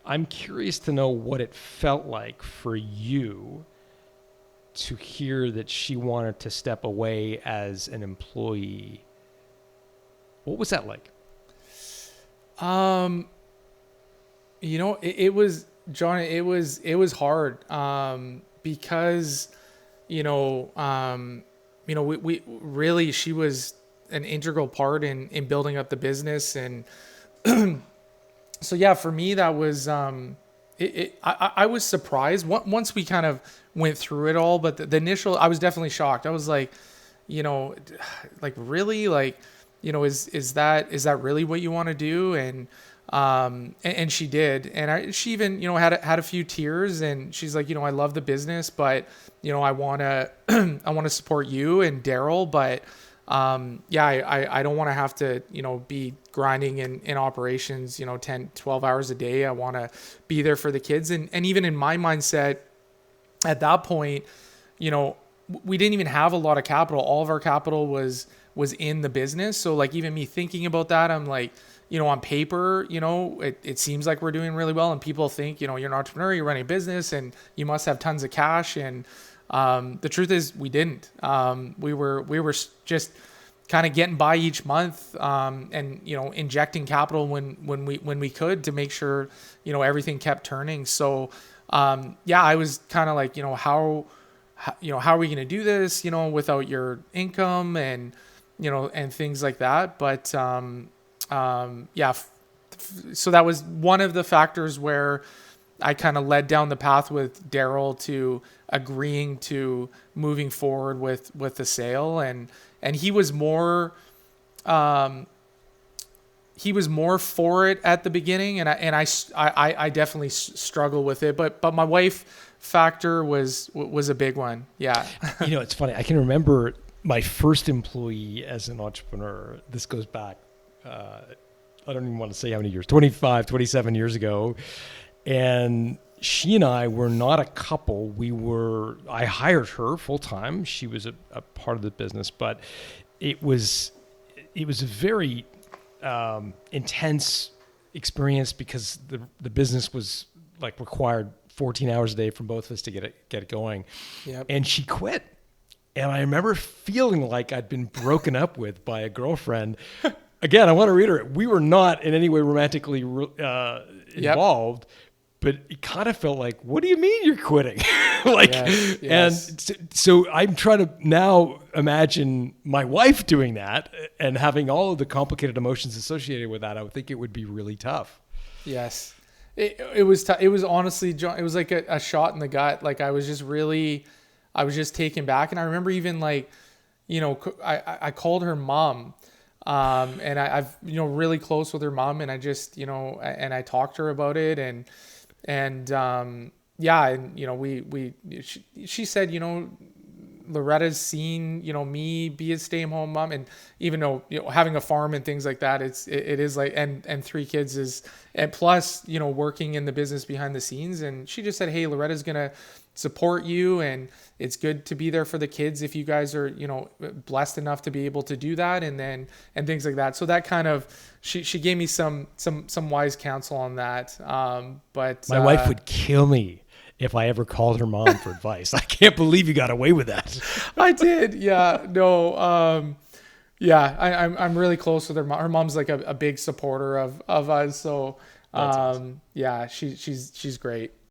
I'm curious to know what it felt like for you to hear that she wanted to step away as an employee. What was that like? Um, it was, John, it was hard. Because, we really, she was an integral part in building up the business. And so, yeah, for me, that was, I was surprised once we kind of went through it all, but the initial, I was definitely shocked. I was like, you know, like really, like, is that really what you want to do? And she did, and she even, had a few tears, and she's like, I love the business, but I want to, I want to support you and Daryl, but yeah, I don't want to have to, be grinding in operations, 10, 12 hours a day. I want to be there for the kids. And even in my mindset at that point, you know, we didn't even have a lot of capital. All of our capital was in the business. So like even me thinking about that, I'm like, on paper, it seems like we're doing really well, and people think, you're an entrepreneur, you're running a business, and you must have tons of cash. And the truth is, we didn't. We were just kind of getting by each month, and injecting capital when we could to make sure everything kept turning. So yeah, I was kind of like, how are we going to do this, without your income and and things like that. But yeah, so that was one of the factors where I kind of led down the path with Daryl to agreeing to moving forward with the sale. And he was more for it at the beginning, and I definitely struggle with it, but my wife factor was a big one. Yeah. It's funny. I can remember my first employee as an entrepreneur. This goes back, I don't even want to say how many years, 25, 27 years ago. And she and I were not a couple. I hired her full time. She was a part of the business, but it was a very intense experience because the business was like required 14 hours a day from both of us to get it going. Yep. And she quit. And I remember feeling like I'd been broken up with by a girlfriend. Again, I want to reiterate, we were not in any way romantically involved, but it kind of felt like, what do you mean you're quitting? Yes. And so I'm trying to now imagine my wife doing that and having all of the complicated emotions associated with that. I would think it would be really tough. Yes. It was it was honestly, John, it was like a shot in the gut. Like I was just taken back. And I remember even like, I called her mom, and I've, really close with her mom, and I just, and I talked to her about it, and yeah, and she said, Loretta's seen, me be a stay-at-home mom, and even though, having a farm and things like that, it is like, and 3 kids is, and plus, working in the business behind the scenes. And she just said, hey, Loretta's going to support you, and it's good to be there for the kids if you guys are, blessed enough to be able to do that, and things like that. So that kind of, she gave me some wise counsel on that. But my wife would kill me if I ever called her mom for advice. I can't believe you got away with that. I did. Yeah. No. Yeah. I'm really close with her mom. Her mom's like a big supporter of us. So, That's awesome. yeah, she's great.